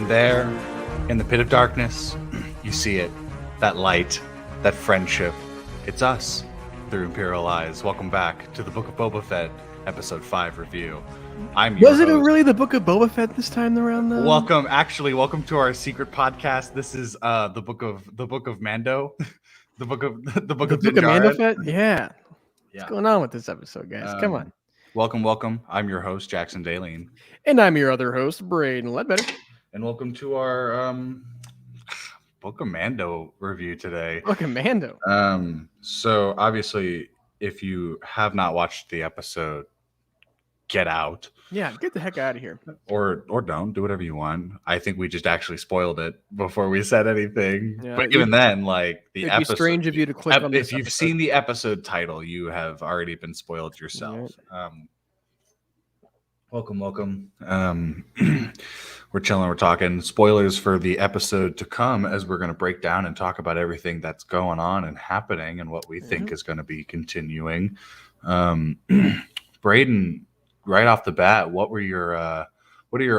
And there, in the pit of darkness, you see it. That light, that friendship. It's us, through Imperial Eyes. Welcome back to the Book of Boba Fett, Episode 5 review. I'm your Was it host. really the Book of Boba Fett this time around, though? Welcome to our secret podcast. This is the book of Mando, the book of Mando Fett. Yeah. Yeah. What's going on with this episode, guys? Come on. Welcome. I'm your host, Jackson Daleen. And I'm your other host, Braydon Leadbetter. And welcome to our Book of Mando review today. Book of Mando. So obviously, if you have not watched the episode, get out. Yeah, get the heck out of here. Or don't. Do whatever you want. I think we just actually spoiled it before we said anything. Yeah, but even then, like the episode, it'd be strange of you to click on this if you've seen the episode title, you have already been spoiled yourself. Right. Welcome. We're chilling. We're talking spoilers for the episode to come, as we're going to break down and talk about everything that's going on and happening and what we think is going to be continuing. Braydon, right off the bat, what are your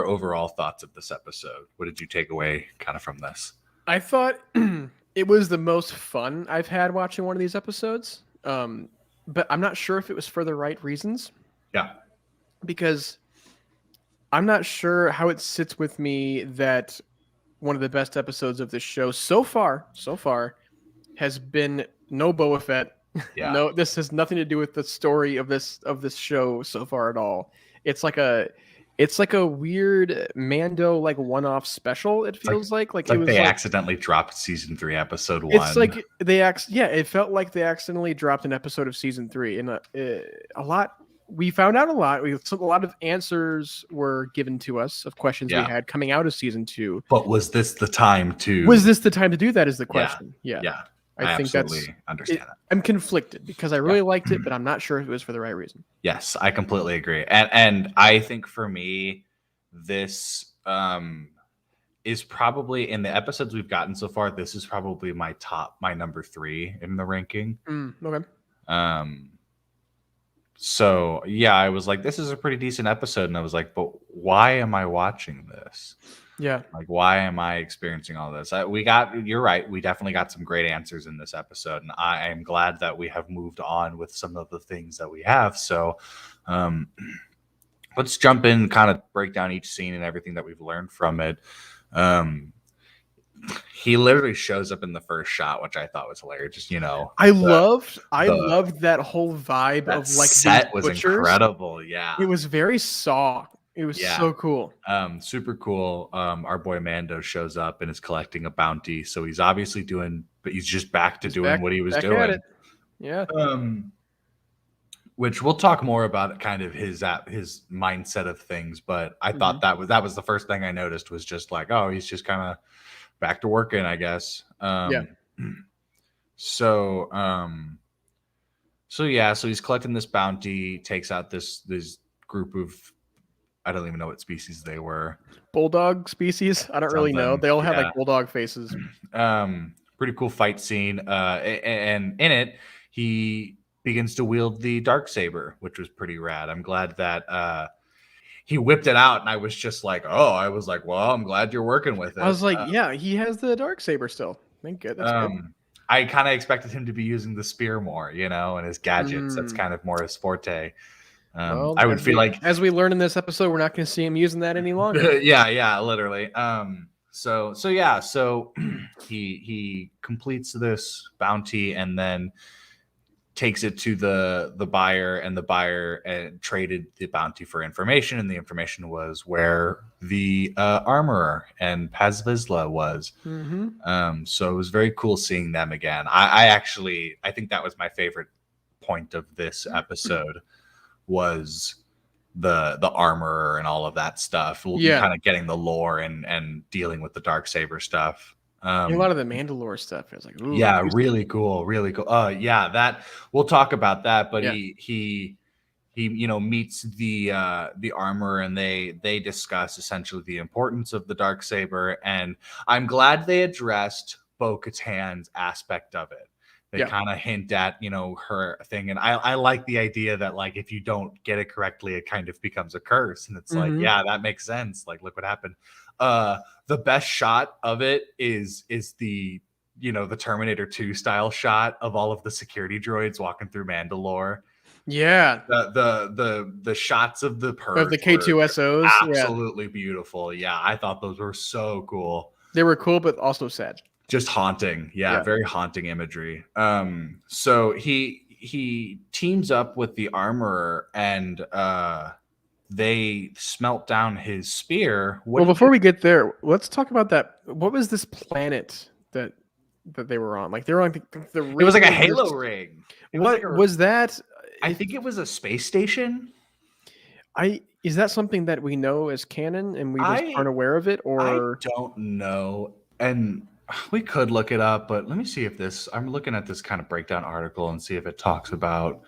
overall thoughts of this episode? What did you take away kind of from this? I thought it was the most fun I've had watching one of these episodes. But I'm not sure if it was for the right reasons. Yeah. Because I'm not sure how it sits with me that one of the best episodes of this show so far has been no Boba Fett. Yeah. No, this has nothing to do with the story of this show so far at all. It's like a weird Mando like one-off special. It feels like they accidentally dropped season 3 episode 1. It's like it felt like they accidentally dropped an episode of season 3, and a lot. We found out a lot. A lot of answers were given to us of questions we had coming out of season 2. But was this the time to do that? Is the question? Yeah. I think understand that. I'm conflicted because I really liked it, but I'm not sure if it was for the right reason. Yes, I completely agree. And I think for me, this is probably, in the episodes we've gotten so far, this is probably my number 3 in the ranking. Okay. So yeah, I was like, this is a pretty decent episode. And I was like, but why am I watching this? Yeah. Like, why am I experiencing all this? You're right. We definitely got some great answers in this episode. And I am glad that we have moved on with some of the things that we have. So let's jump in, kind of break down each scene and everything that we've learned from it. He literally shows up in the first shot, which I thought was hilarious. Just, I loved that whole vibe that of like set was incredible. Yeah, it was very Saw. It was so cool. Super cool. Our boy Mando shows up and is collecting a bounty. So he's obviously but he's just back to doing what he was doing. Yeah. Which we'll talk more about, kind of his mindset of things. But I thought that was the first thing I noticed, was just like, oh, he's just kind of back to working, I guess. So he's collecting this bounty, takes out this group of, I don't even know what species they were. Bulldog species? I don't really know. They all have like bulldog faces. Pretty cool fight scene. And in it, he begins to wield the Darksaber, which was pretty rad. I'm glad that he whipped it out, and I was just like, well, I'm glad you're working with it. I was like, he has the Darksaber still. Thank God. That's good. I kind of expected him to be using the spear more, and his gadgets. That's kind of more his forte. I would feel like, as we learned in this episode, we're not going to see him using that any longer. yeah, literally. So he completes this bounty and then takes it to the buyer, and the buyer traded the bounty for information, and the information was where the armorer and Paz Vizsla was. So it was very cool seeing them again. I think that was my favorite point of this episode, was the armorer and all of that stuff. Kind of getting the lore and dealing with the Darksaber stuff. A lot of the Mandalore stuff is like, really cool. That we'll talk about that. But he meets the armorer, and they discuss essentially the importance of the Darksaber. And I'm glad they addressed Bo-Katan's aspect of it. They kind of hint at, her thing. And I like the idea that, like, if you don't get it correctly, it kind of becomes a curse. And it's like, yeah, that makes sense. Like, look what happened. The best shot of it is the, the Terminator 2 style shot of all of the security droids walking through Mandalore. Yeah. The shots of the Purge of the K2SOs, absolutely beautiful. Yeah, I thought those were so cool. They were cool, but also sad. Just haunting. Yeah, very haunting imagery. So he teams up with the armorer, and they smelt down his spear. Before we get there, let's talk about that. What was this planet that they were on? Like, they were on the ring. It was like a Halo ring. What was that? I think it was a space station. Is that something that we know as canon and we just aren't aware of it? Or I don't know. And we could look it up, but let me see if I'm looking at this kind of breakdown article and see if it talks about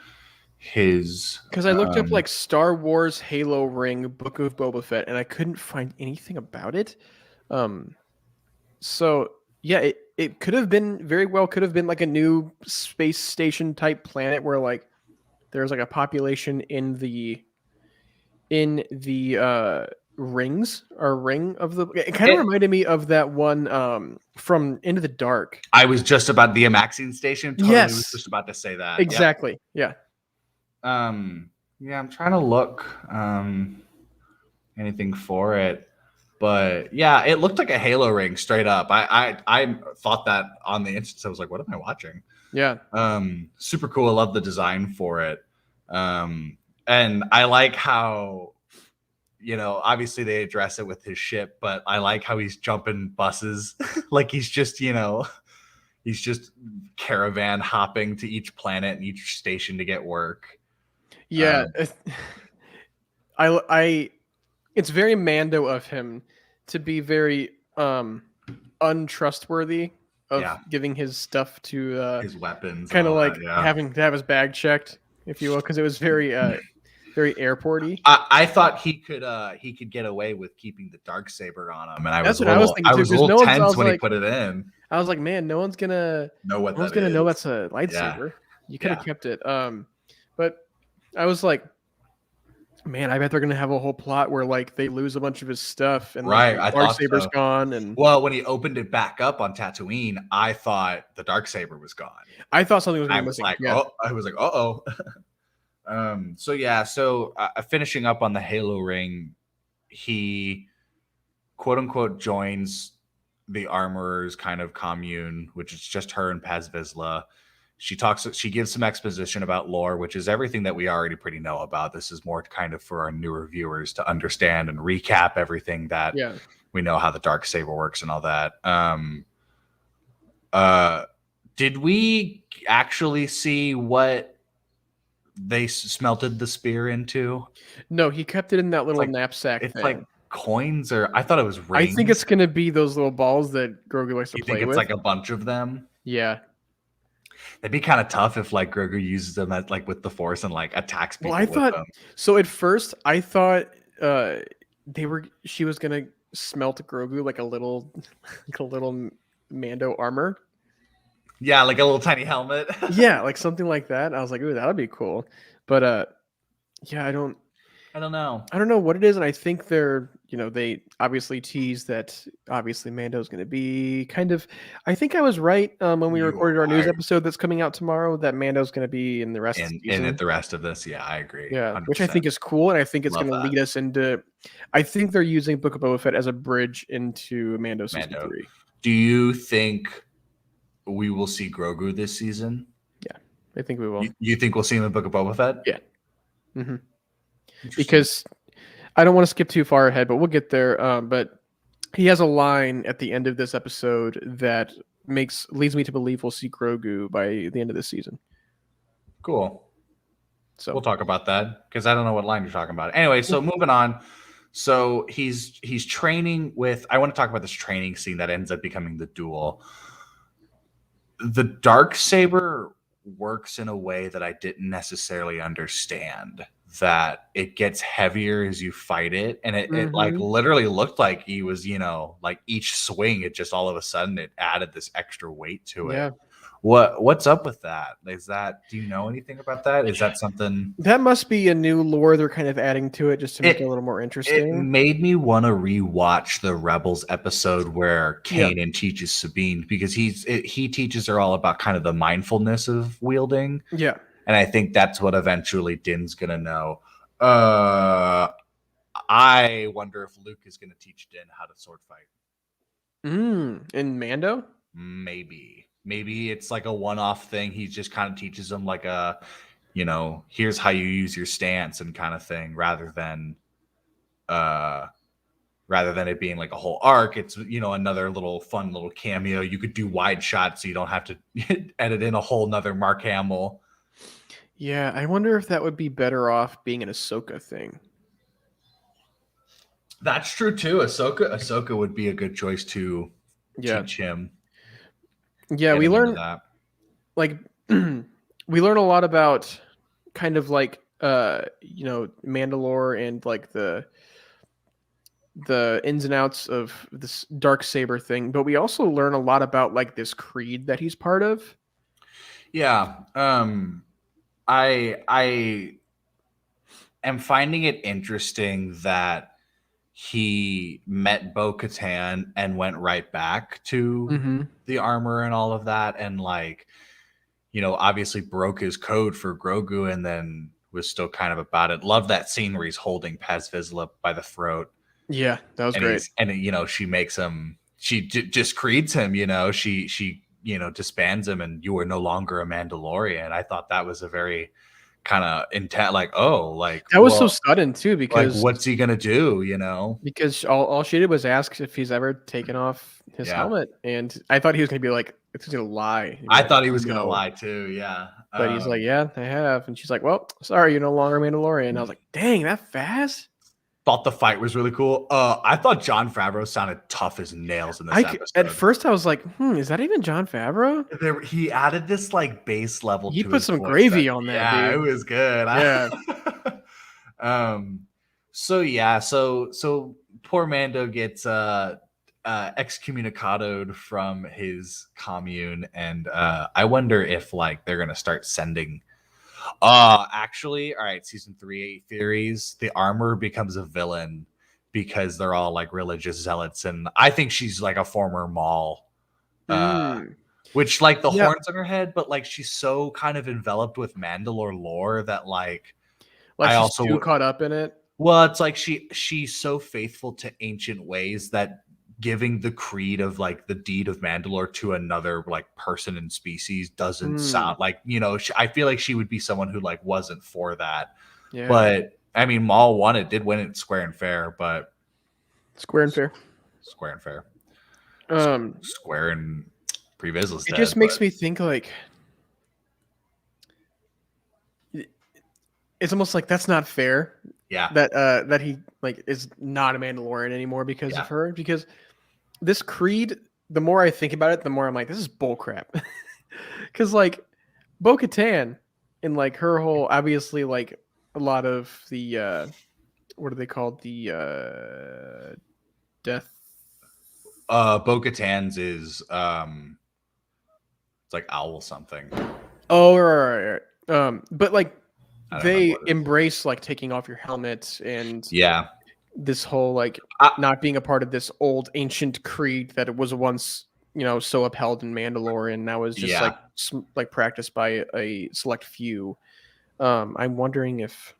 his. Because I looked up like Star Wars Halo Ring, Book of Boba Fett, and I couldn't find anything about it. So yeah, it could have been could have been like a new space station type planet where like there's like a population in the rings or ring of the. It kind of reminded me of that one from Into the Dark. I was just about the Amaxine station. Totally was just about to say that. Exactly. Yeah. Yeah, I'm trying to look anything for it, but yeah, it looked like a Halo ring straight up. I thought that on the instance. I was like, what am I watching? Yeah. Super cool. I love the design for it. And I like how, obviously they address it with his ship, but I like how he's jumping buses. Like he's just, he's just caravan hopping to each planet and each station to get work. Yeah. It's very Mando of him to be very untrustworthy of giving his stuff to his weapons, kind of like having to have his bag checked, if you will, because it was very very airporty. I thought he could get away with keeping the Darksaber on him, and I was thinking too, I was a little tense when he put it in. I was like, man, no one's gonna know that's a lightsaber. Yeah. You could have kept it. But I was like, man, I bet they're gonna have a whole plot where like they lose a bunch of his stuff and like, the Darksaber's gone. And when he opened it back up on Tatooine, I thought the Darksaber was gone. I thought something was missing. I was like, uh-oh. So finishing up on the Halo ring, he quote unquote joins the armorer's kind of commune, which is just her and Paz Vizsla. She gives some exposition about lore, which is everything that we already pretty know about. This is more kind of for our newer viewers to understand and recap everything that we know, how the Darksaber works and all that. Did we actually see what they smelted the spear into? No, he kept it in that little knapsack. It's like coins, or I thought it was rings. I think it's going to be those little balls that Grogu likes to play with. You think it's like a bunch of them? Yeah. That'd be kind of tough if like Grogu uses them at like with the Force and like attacks people. Well, I thought so. At first, I thought she was gonna smelt Grogu like a little Mando armor. Yeah, like a little tiny helmet. Yeah, like something like that. I was like, ooh, that would be cool. But yeah, I don't know. I don't know what it is, and I think they obviously tease that obviously Mando's going to be kind of. I think I was right when we recorded our news episode that's coming out tomorrow, that Mando's going to be in the rest of the season. And the rest of this, yeah, I agree. Yeah, 100%. Which I think is cool, and I think it's going to lead us into. I think they're using Book of Boba Fett as a bridge into Mando season 3. Do you think we will see Grogu this season? Yeah, I think we will. You think we'll see him in Book of Boba Fett? Yeah. Mm-hmm. Because I don't want to skip too far ahead, but we'll get there. But he has a line at the end of this episode that leads me to believe we'll see Grogu by the end of this season. Cool. So we'll talk about that because I don't know what line you're talking about. Anyway, so moving on. So he's training with. I want to talk about this training scene that ends up becoming the duel. The Darksaber works in a way that I didn't necessarily understand. That it gets heavier as you fight it, and it like literally looked like he was, like each swing, it just all of a sudden it added this extra weight to it. What's up with that? Is that, do you know anything about that? Is that something? That must be a new lore they're kind of adding to it just to make it a It little more it interesting. made me want to rewatch the Rebels episode where Yeah. Kanan teaches Sabine, because he teaches her all about kind of the mindfulness of wielding, Yeah. and I think that's what eventually Din's gonna know. Uh, I wonder if Luke is gonna teach Din how to sword fight. In Mando? Maybe it's like a one-off thing. He just kind of teaches them like a, here's how you use your stance and kind of thing, uh rather than it being like a whole arc. It's, another little fun little cameo. You could do wide shots so you don't have to edit in a whole nother Mark Hamill. Yeah, I wonder if that would be better off being an Ahsoka thing. That's true too. Ahsoka would be a good choice to Yeah. teach him, Yeah, get we him into learn that. like we learn a lot about kind of like Mandalore and like the ins and outs of this dark saber thing, but we also learn a lot about like this creed that he's part of. Yeah. I am finding it interesting that he met Bo-Katan and went right back to the armor and all of that, and like, obviously broke his code for Grogu, and then was still kind of about it. Love that scene where he's holding Paz Vizsla by the throat, Yeah, that was and great. she makes him, she just creeds him, she disbands him, and you are no longer a Mandalorian. I thought that was a very kind of intent, like, oh, like, That was so well, sudden too, like, because what's he gonna do, all she did was ask if he's ever taken off his Yeah. helmet, and I thought he was gonna be like, it's gonna lie. He'd be I like, thought he was gonna no. lie too. Yeah. But he's like, yeah, I have, and she's like, well, sorry, you're no longer Mandalorian. And I was like, dang, that fast. Thought the fight was really cool. I thought Jon Favreau sounded tough as nails in this At episode. first I was like, is that even Jon Favreau? He added this like base level He to put his some voice. gravy on that, Yeah, dude. it was good. Yeah. So yeah, so poor Mando gets excommunicated from his commune, and I wonder if like they're gonna start sending. Actually, all right, season 3 theories. The armor becomes a villain because they're all like religious zealots, and I think she's like a former Maul. Which, like, the Yeah. horns on her head, but like she's so kind of enveloped with Mandalore lore that like I she's also too caught up in it. well, it's like she's so faithful to ancient ways that giving the creed of like the deed of Mandalore to another like person and species doesn't sound like, I feel like she would be someone who like wasn't for that. Yeah. But I mean, Maul did win it square and fair, but square and fair. Square and Pre-Vizsla's it dead, just makes me think like it's almost like that's not fair. Yeah. That he like is not a Mandalorian anymore because of her. Because this creed, the more I think about it, the more I'm like, this is bullcrap. Because like Bo-Katan and like her whole, obviously like a lot of the what are they called, the death. Bo-Katan's is it's like owl something. Oh, right. But like they what it is. embrace like taking off your helmet and Yeah. this whole like not being a part of this old ancient creed that it was once so upheld in Mandalore, and now is just like practiced by a select few. I'm wondering if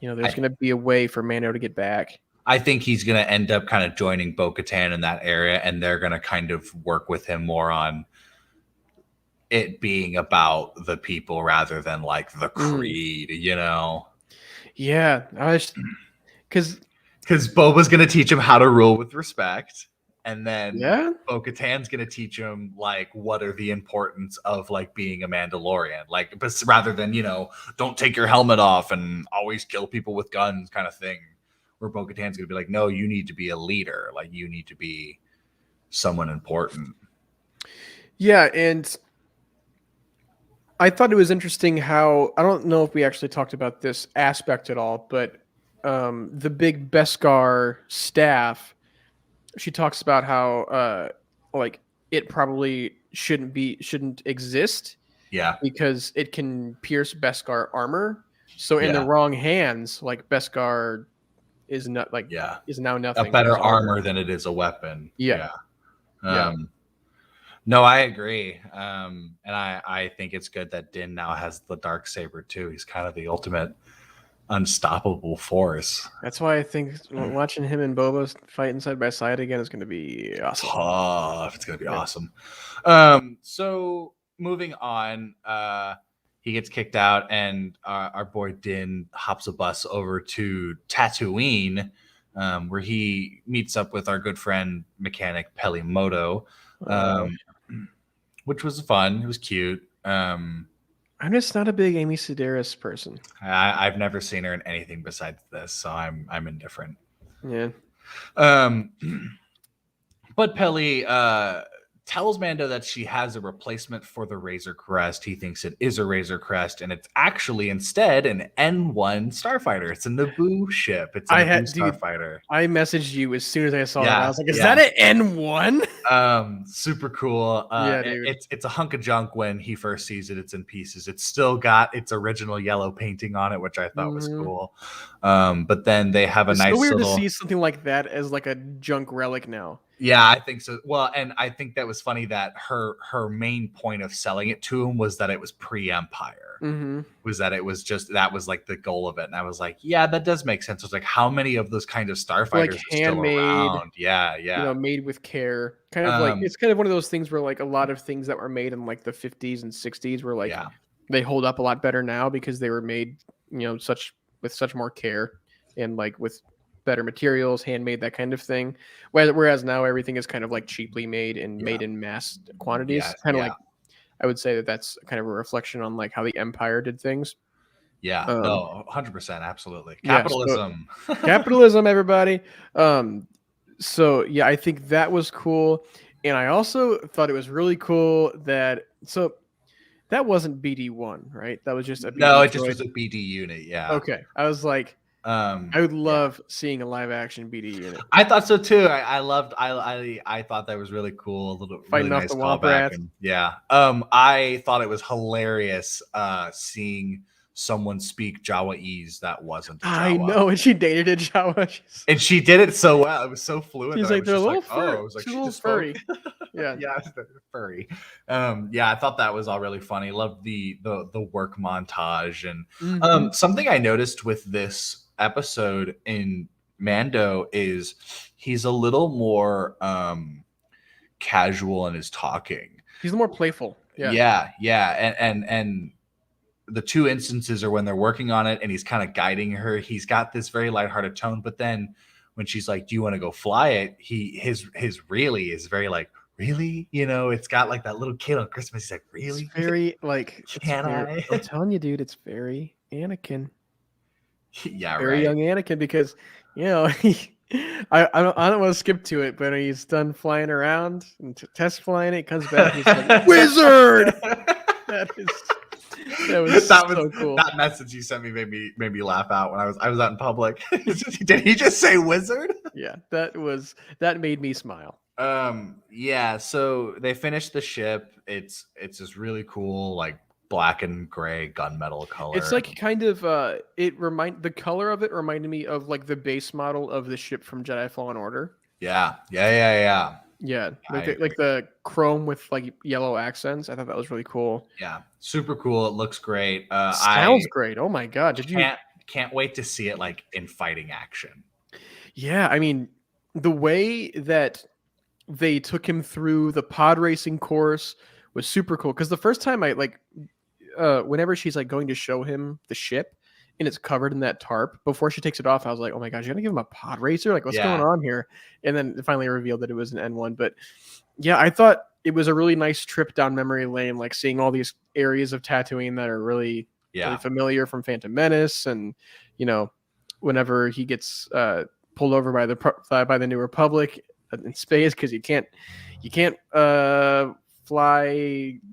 there's going to be a way for Mando to get back. I think he's going to end up kind of joining Bo-Katan in that area, and they're going to kind of work with him more on it being about the people rather than like the creed, Yeah, because Boba's going to teach him how to rule with respect, and then Bo-Katan's going to teach him like what are the importance of like being a Mandalorian, like, but rather than don't take your helmet off and always kill people with guns kind of thing. Where Bo-Katan's going to be like, no, you need to be a leader. Like, you need to be someone important. Yeah, and I thought it was interesting how, I don't know if we actually talked about this aspect at all, but the big Beskar staff, she talks about how like it probably shouldn't exist Yeah. because it can pierce Beskar armor. So in the Yeah. wrong hands, like Beskar is not like Yeah. is now A nothing. better There's no armor than it is a weapon. yeah, Yeah. yeah. No, I agree. And I think it's good that Din now has the dark saber too. He's kind of the ultimate unstoppable force. That's why I think watching him and Boba fighting side by side again is going to be awesome. Tough. It's gonna be Yeah. awesome. So moving on, he gets kicked out, and our boy Din hops a bus over to Tatooine, where he meets up with our good friend mechanic Pelimoto, um, which was fun. It was cute. I'm just not a big Amy Sedaris person. I've never seen her in anything besides this, so I'm indifferent. Yeah. Um, but Pelly tells Mando that she has a replacement for the Razor Crest. He thinks it is a Razor Crest, and it's actually instead an N1 starfighter. It's a Naboo ship. It's a Naboo starfighter. I messaged you as soon as I saw that. I was like, "Is yeah. that an N1?" Super cool. Yeah, dude. It's a hunk of junk when he first sees it. It's in pieces. It's still got its original yellow painting on it, which I thought was cool. But then they have a It's nice so weird little. to see something like that as like a junk relic now. Yeah, I think so. Well, and I think that was funny that her main point of selling it to him was that it was pre-Empire. Mm-hmm. Was that it was just that was like the goal of it, and I was like, yeah, that does make sense. It's like how many of those kind of starfighters Like are still handmade, around? Yeah, you know, made with care. Kind of like Um, it's kind of one of those things where like a lot of things that were made in like the 50s and 60s were like yeah, they hold up a lot better now because they were made, you know, with such more care and like with better materials, handmade, that kind of thing. Whereas now everything is kind of like cheaply made and made in mass quantities. Kind of like I would say that that's kind of a reflection on like how the Empire did things. Yeah, no, 100%, absolutely. Yeah, so Capitalism. capitalism, everybody. So yeah, I think that was cool, and I also thought it was really cool that that wasn't BD1, right? That was just a No, BD it just droid. was a BD unit. Yeah. Okay, I was like, I would love seeing a live action BD unit. I thought so too. I loved. I thought that was really cool. A little Fighting really off nice the Womp callback. Rats. And yeah. I thought it was hilarious. Seeing someone speak Jawaese that wasn't a Jawa. I know, and she dated a Jawa. And she did it so well. It was so fluent. She's That I like, was they're a just little like, furry. oh, it was like She's a she little just spoke. furry. Yeah. Yeah, it's very furry. Yeah, I thought that was all really funny. Loved the work montage and something I noticed with this episode in Mando is he's a little more casual in his talking. He's more playful. Yeah, and the two instances are when they're working on it and he's kind of guiding her. He's got this very lighthearted tone, but then when she's like, "Do you want to go fly it?" His really is very like, "Really?" You know, it's got like that little kid on Christmas. He's like, "Really?" It's very like Can I? I'm telling you, dude, it's very Anakin. Yeah, Very right. young Anakin because you know I don't want to skip to it, but he's done flying around and test flying it, comes back and he's like, "Wizard!" That was so cool. That message you sent me made me laugh out when I was out in public. Did he just say wizard? Yeah, that made me smile. Yeah, so they finished the ship. It's this really cool like black and gray gunmetal color. It's like kind of the color of it reminded me of like the base model of the ship from Jedi Fallen Order. Yeah, like the chrome with like yellow accents. I thought that was really cool. Yeah, super cool. It looks great. Sounds great. Oh my god! Can't wait to see it like in fighting action. Yeah, I mean the way that they took him through the pod racing course was super cool because the first time I like whenever she's like going to show him the ship and it's covered in that tarp before she takes it off, I was like, oh my gosh, you're gonna give him a pod racer? Like, what's going on here? And then it finally revealed that it was an N1. But yeah, I thought it was a really nice trip down memory lane, like seeing all these areas of Tatooine that are really familiar from Phantom Menace, and you know, whenever he gets pulled over by the New Republic in space because you can't fly.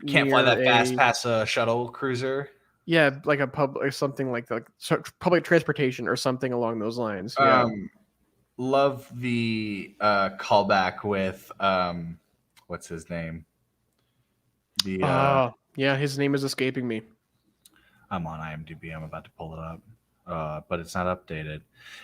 Can't fly that fast pass shuttle cruiser. Yeah, like a public or something like that, public transportation or something along those lines. Yeah. Love the callback with what's his name? The Yeah, his name is escaping me. I'm on IMDb. I'm about to pull it up, but it's not updated.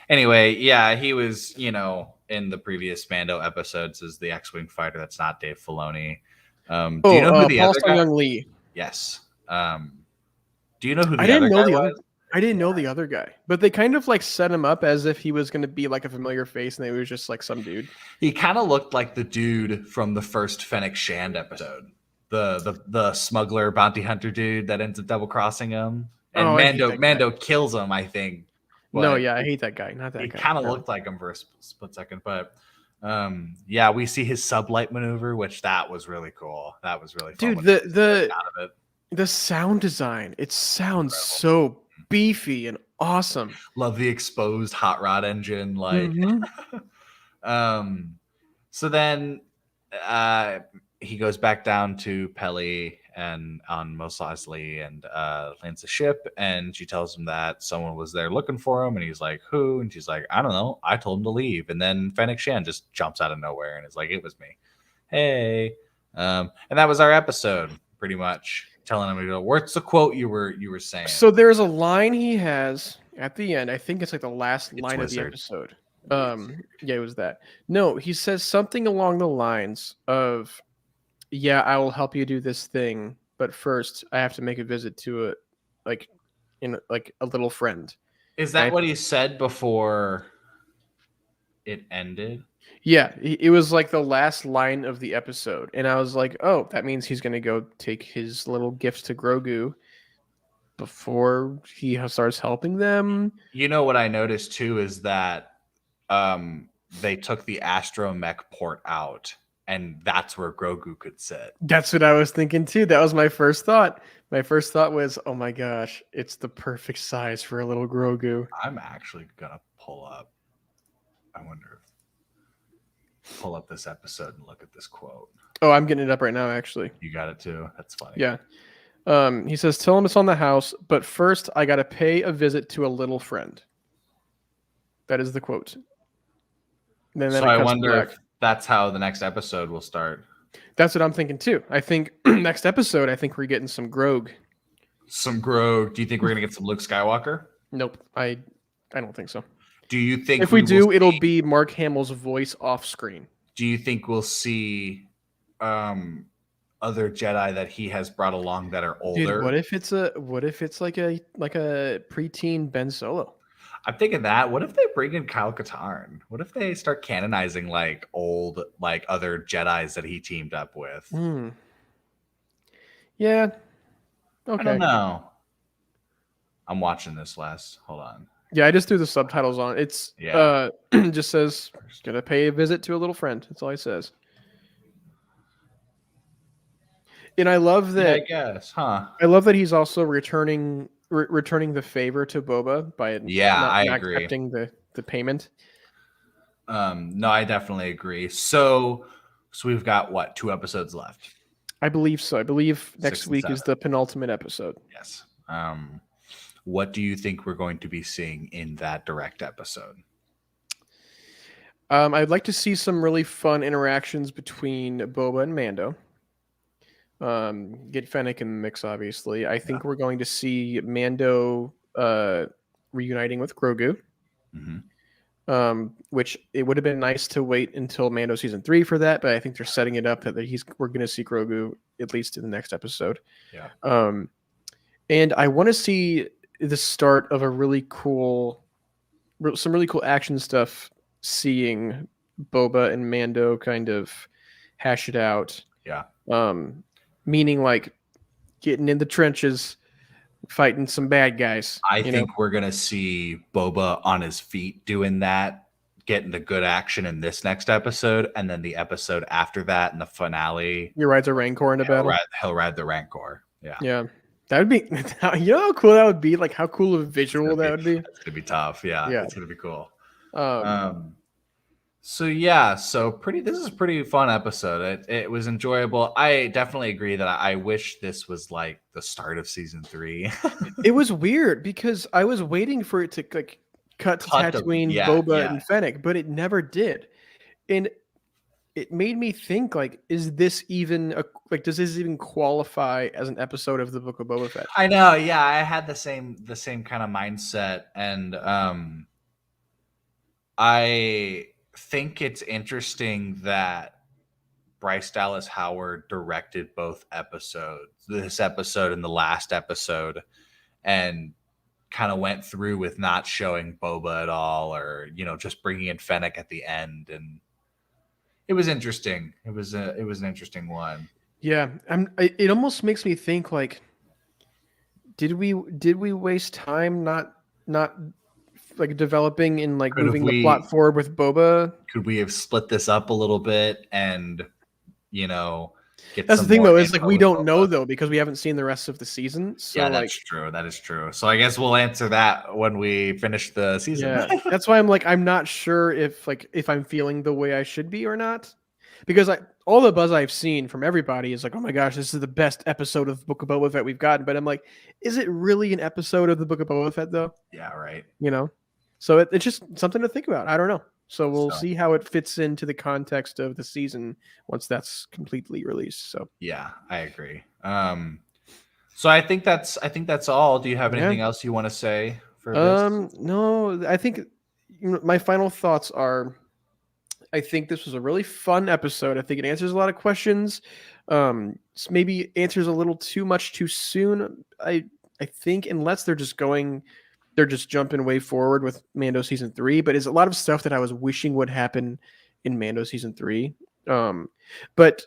Anyway, yeah, he was, in the previous Mando episodes as the X-wing fighter. That's not Dave Filoni. Do you know who the Paul other guy? Young Lee. Yes. Do you know who I the other didn't guy know the other. was? I didn't know the other guy, but they kind of like set him up as if he was going to be like a familiar face, and he was just like some dude. He kind of looked like the dude from the first Fennec Shand episode, the smuggler bounty hunter dude that ends up double crossing him, and I hate that guy. Mando kills him, I think. No, But yeah, I hate that guy. Not that he guy. kind of No. looked like him for a split second, but yeah, we see his sublight maneuver, which that was really cool. That was really fun. Dude, the sound design, it sounds so beefy and awesome. Love the exposed hot rod engine, like. So then he goes back down to Peli and on Mos Eisley and lands the ship, and she tells him that someone was there looking for him, and he's like, who? And she's like, I don't know, I told him to leave. And then Fennec Shand just jumps out of nowhere and is like, it was me. Hey. And that was our episode, pretty much, telling him to go, what's the quote you were saying? So there's a line he has at the end. I think it's like the last line of the episode. Yeah, it was that. No, he says something along the lines of, yeah, I will help you do this thing, but first I have to make a visit to a little friend. Is that what he said before it ended? Yeah, it was like the last line of the episode, and I was like, oh, that means he's gonna go take his little gift to Grogu before he starts helping them. You know what I noticed too is that they took the astromech port out, and that's where Grogu could sit. That's what I was thinking too. That was my first thought. My first thought was, oh my gosh, it's the perfect size for a little Grogu. I'm actually gonna pull up. I wonder if pull up this episode and look at this quote. Oh, I'm getting it up right now, actually. You got it too? That's funny. Yeah. He says, tell him it's on the house, but first I gotta pay a visit to a little friend. That is the quote. And then so I wonder if that's how the next episode will start. That's what I'm thinking too. I think next episode, I think we're getting some Grog. Some Grog. Do you think we're gonna get some Luke Skywalker? Nope. I don't think so. Do you think if we do, it'll be Mark Hamill's voice off screen? Do you think we'll see other Jedi that he has brought along that are older? Dude, what if it's like a preteen Ben Solo? I'm thinking that. What if they bring in Kyle Katarn? What if they start canonizing like old, like other Jedis that he teamed up with? Yeah. Okay. I don't know. I'm watching this last. Hold on. Yeah, I just threw the subtitles on. It's just says gonna pay a visit to a little friend. That's all he says. And I love that. Yeah, I guess, huh? I love that he's also returning the favor to Boba by not agree. Accepting the payment. No, I definitely agree. So we've got what, 2 episodes left? I believe so. I believe next week is the penultimate episode. Yes. What do you think we're going to be seeing in that direct episode? I'd like to see some really fun interactions between Boba and Mando. Get Fennec in the mix, obviously. I think we're going to see Mando reuniting with Grogu. Which it would have been nice to wait until Mando season 3 for that, but I think they're setting it up that we're going to see Grogu at least in the next episode. Yeah. And I want to see the start of some really cool action stuff. Seeing Boba and Mando kind of hash it out. Yeah. Meaning like getting in the trenches, fighting some bad guys. I think we're going to see Boba on his feet doing that, getting the good action in this next episode. And then the episode after that in the finale. He rides a Rancor in a battle. He'll ride the Rancor. Yeah. Yeah. That would be, how cool that would be? Like how cool of a visual that would be. It's going to be tough. Yeah. It's going to be cool. This is a pretty fun episode. It was enjoyable. I definitely agree that I wish this was like the start of season 3. It was weird because I was waiting for it to cut to Tatooine, Boba, and Fennec, but it never did. And it made me think, like, is this even does this even qualify as an episode of the Book of Boba Fett? I know, yeah, I had the same kind of mindset, and I think it's interesting that Bryce Dallas Howard directed both episodes, this episode and the last episode, and kind of went through with not showing Boba at all, or just bringing in Fennec at the end, and it was interesting. It was an interesting one. Yeah, it almost makes me think, like, did we waste time not like developing and like moving the plot forward with Boba? Could we have split this up a little bit and get That's some the thing, more though, is like info we with don't Boba? know, though, because we haven't seen the rest of the season. So Yeah, that's true. That is true. So I guess we'll answer that when we finish the season. Yeah, that's why I'm not sure if I'm feeling the way I should be or not, because all the buzz I've seen from everybody is like, oh my gosh, this is the best episode of the Book of Boba Fett we've gotten. But I'm like, is it really an episode of the Book of Boba Fett, though? Yeah, right. So it's just something to think about. I don't know. So we'll see how it fits into the context of the season once that's completely released. So yeah, I agree. So I think that's all. Do you have anything else you want to say for this? No, I think my final thoughts are, I think this was a really fun episode. I think it answers a lot of questions. Maybe answers a little too much too soon. I think unless they're just jumping way forward with Mando season 3, but it's a lot of stuff that I was wishing would happen in Mando season 3. But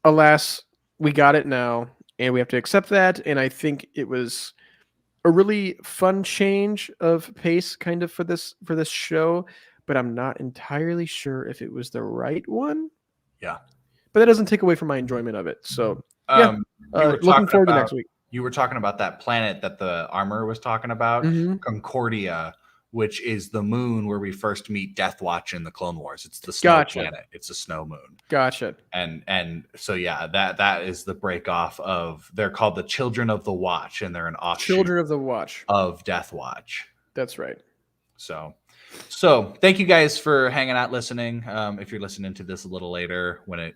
alas, we got it now, and we have to accept that. And I think it was a really fun change of pace, kind of, for this show. But I'm not entirely sure if it was the right one. Yeah, but that doesn't take away from my enjoyment of it. So looking forward to next week. You were talking about that planet that the armor was talking about, Concordia, which is the moon where we first meet Death Watch in the Clone Wars. It's the snow planet. It's a snow moon. Gotcha. And so yeah, that is the break off of. They're called the Children of the Watch, and they're an offshoot Children of the Watch of Death Watch. That's right. So thank you guys for hanging out, listening. If you're listening to this a little later, when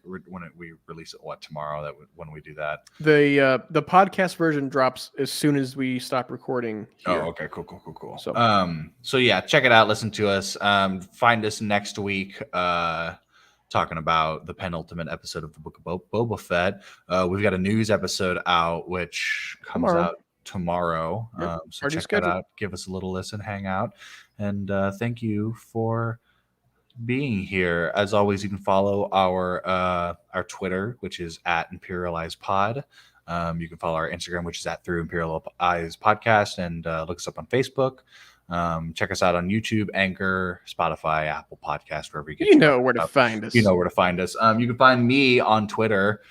we release it, tomorrow? When we do that, the podcast version drops as soon as we stop recording here. Oh, okay, cool. So yeah, check it out. Listen to us. Find us next week. Talking about the penultimate episode of the Book of Boba Fett. We've got a news episode out, which comes out tomorrow. So check that out. Give us a little listen, hang out. And thank you for being here. As always, you can follow our Twitter, which is @ImperializedPod. You can follow our Instagram, which is @ThroughImperialEyes and look us up on Facebook. Check us out on YouTube, Anchor, Spotify, Apple Podcast, wherever you get where to find us. You know where to find us. You can find me on Twitter,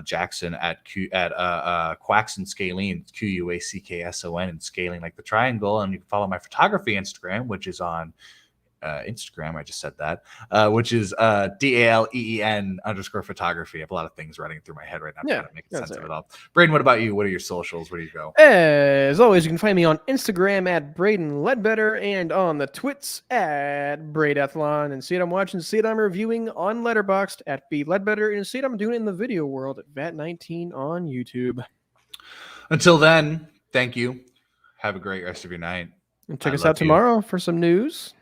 Jackson at Quackson Scalene, QUACKSON, and scaling like the triangle. And you can follow my photography Instagram, which is on Instagram. I just said that, which is DALEEN_photography. I have a lot of things running through my head right now. I'm trying to make sense of it all. Braydon, what about you? What are your socials? Where do you go? As always, you can find me on Instagram @braydonleadbetter and on the twits @braydathlon, and see it I'm watching, see it I'm reviewing on Letterboxd @bledbetter, and see it I'm doing it in the video world @vat19 on YouTube. Until then, thank you. Have a great rest of your night. And check us out tomorrow for some news.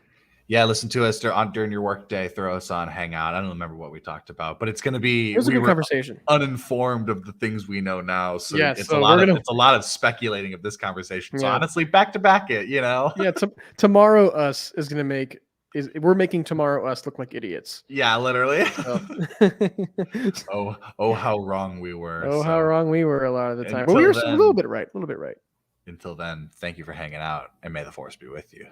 Yeah, listen to us during your work day. Throw us on, hang out. I don't remember what we talked about, but it's going to be. It was a good conversation. Uninformed of the things we know now, so it's a lot of speculating of this conversation. So honestly, back to back it, Yeah, tomorrow us is going to make. We're making tomorrow us look like idiots. Yeah, literally. Oh, how wrong we were. How wrong we were a lot of the time. But we were a little bit right. Until then, thank you for hanging out, and may the Force be with you.